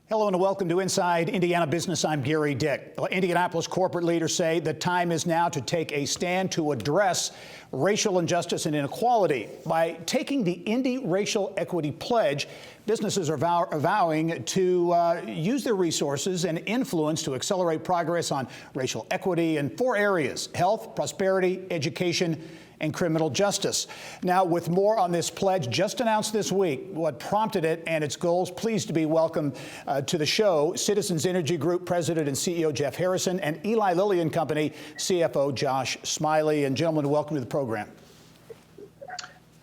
Hello and welcome to Inside Indiana Business. I'm Gary Dick. Indianapolis corporate leaders say the time is now to take a stand to address racial injustice and inequality. By taking the Indy Racial Equity Pledge, businesses are vowing to use their resources and influence to accelerate progress on racial equity in 4 areas: health, prosperity, education, and criminal justice. Now, with more on this pledge just announced this week, what prompted it and its goals, pleased to be welcomed to the show Citizens Energy Group President and CEO Jeff Harrison and Eli Lilly and Company CFO Josh Smiley. And gentlemen, welcome to the program.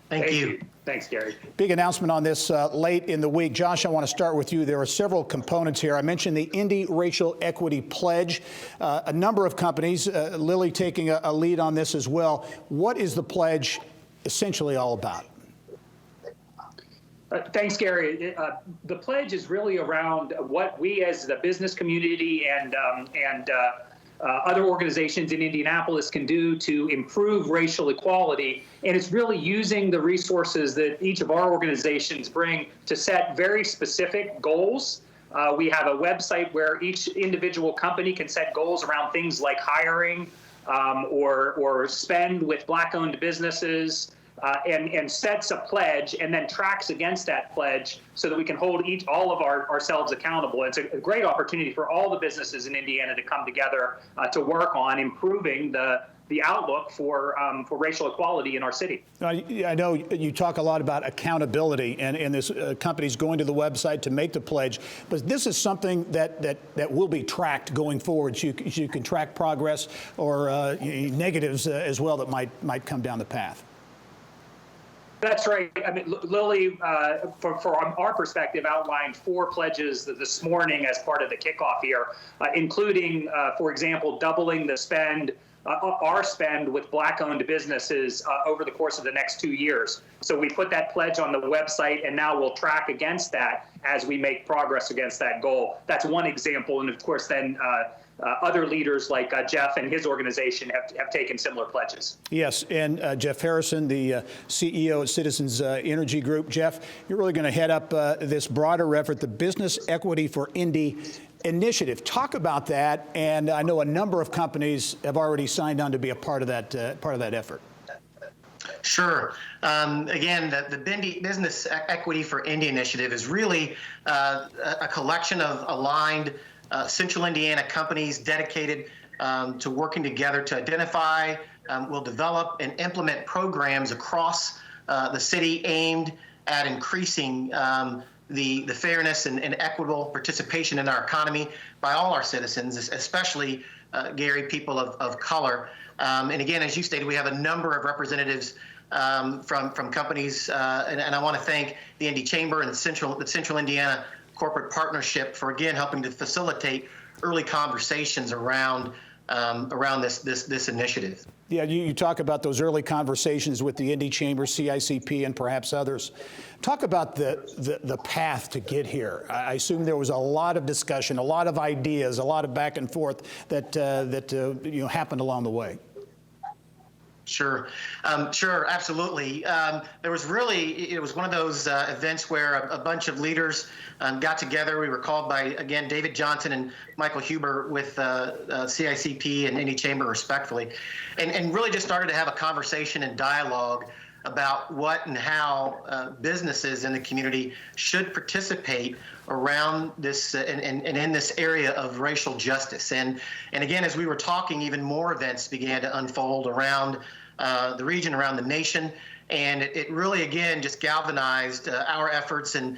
Thank you. Thanks, Gary. Big announcement on this late in the week. Josh, I want to start with you. There are several components here. I mentioned the Indy Racial Equity Pledge. A number of companies, Lilly taking a lead on this as well. What is the pledge essentially all about? Thanks, Gary. The pledge is really around what we as the business community and other organizations in Indianapolis can do to improve racial equality. And it's really using the resources that each of our organizations bring to set very specific goals. We have a website where each individual company can set goals around things like hiring or spend with Black-owned businesses, and sets a pledge and then tracks against that pledge so that we can hold all of ourselves accountable. It's a great opportunity for all the businesses in Indiana to come together to work on improving the outlook for racial equality in our city. I know you talk a lot about accountability and this companies going to the website to make the pledge, but this is something that will be tracked going forward. So you can track progress or negatives as well that might come down the path. That's right. I mean, Lilly, from our perspective, outlined 4 pledges this morning as part of the kickoff here, including, for example, doubling the spend, our spend with Black-owned businesses over the course of the next 2 years. So we put that pledge on the website, and now we'll track against that as we make progress against that goal. That's one example, and of course, then other leaders like Jeff and his organization have taken similar pledges. Yes, and Jeff Harrison, the CEO of Citizens Energy Group. Jeff, you're really going to head up this broader effort, the Business Equity for Indy initiative. Talk about that, and I know a number of companies have already signed on to be a part of that effort. Sure. Again, the Business Equity for Indy initiative is really a collection of aligned Central Indiana companies dedicated to working together to identify, will develop and implement programs across the city aimed at increasing the fairness and equitable participation in our economy by all our citizens, especially, Gary, people of color. And again, as you stated, we have a number of representatives from companies, and I want to thank the Indy Chamber and the Central Indiana Corporate Partnership for, again, helping to facilitate early conversations around this initiative. Yeah, you talk about those early conversations with the Indy Chamber, CICP, and perhaps others. Talk about the path to get here. I assume there was a lot of discussion, a lot of ideas, a lot of back and forth that happened along the way. Sure, absolutely. There was really, it was one of those events where a bunch of leaders got together. We were called by, again, David Johnson and Michael Huber with CICP and Indy Chamber, respectfully, and really just started to have a conversation and dialogue about what and how businesses in the community should participate around this and in this area of racial justice. And again, as we were talking, even more events began to unfold around the region, around the nation, and it really, again, just galvanized our efforts, and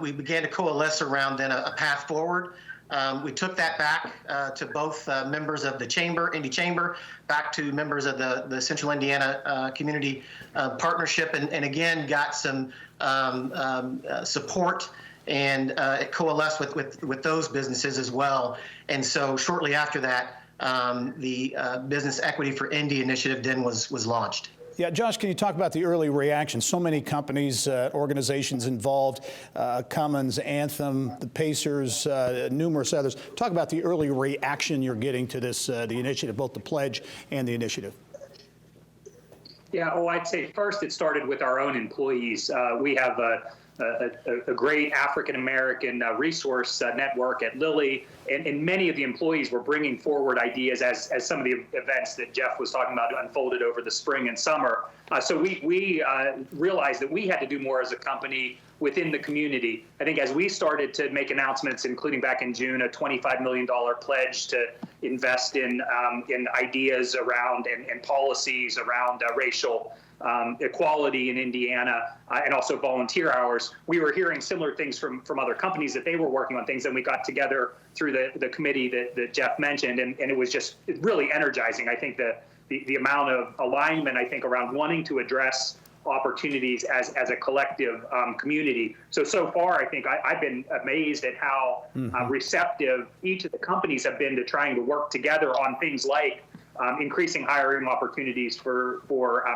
we began to coalesce around then a path forward. We took that back to both members of the Chamber, Indy Chamber, back to members of the Central Indiana Community Partnership, and again got some support, and it coalesced with those businesses as well. And so shortly after that, the Business Equity for Indy initiative then was launched. Yeah, Josh, can you talk about the early reaction? So many companies, organizations involved, Cummins, Anthem, the Pacers, numerous others. Talk about the early reaction you're getting to this, the initiative, both the pledge and the initiative. Yeah, I'd say first it started with our own employees. We have a great African-American resource network at Lilly, and many of the employees were bringing forward ideas as some of the events that Jeff was talking about unfolded over the spring and summer. So we realized that we had to do more as a company within the community. I think as we started to make announcements, including back in June, a $25 million pledge to invest in ideas around and policies around racial equality in Indiana, and also volunteer hours. We were hearing similar things from other companies that they were working on things, and we got together through the committee that Jeff mentioned, and it was just really energizing. I think the amount of alignment, I think, around wanting to address opportunities as a collective community. So far, I think I've been amazed at how receptive each of the companies have been to trying to work together on things like increasing hiring opportunities for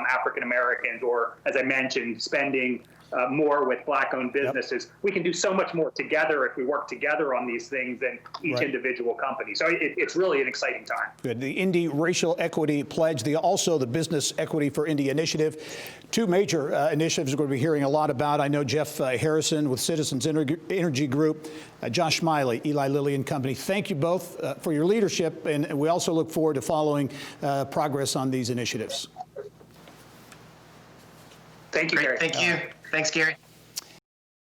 African Americans, or, as I mentioned, spending more with Black-owned businesses. Yep. We can do so much more together if we work together on these things than each individual company. So it's really an exciting time. Good. The Indy Racial Equity Pledge, also the Business Equity for Indy Initiative. Two major initiatives we're going to be hearing a lot about. I know Jeff Harrison with Citizens Energy Group, Josh Smiley, Eli Lilly and Company. Thank you both for your leadership, and we also look forward to following progress on these initiatives. Thank you, Gary. Thank you. Thanks, Gary.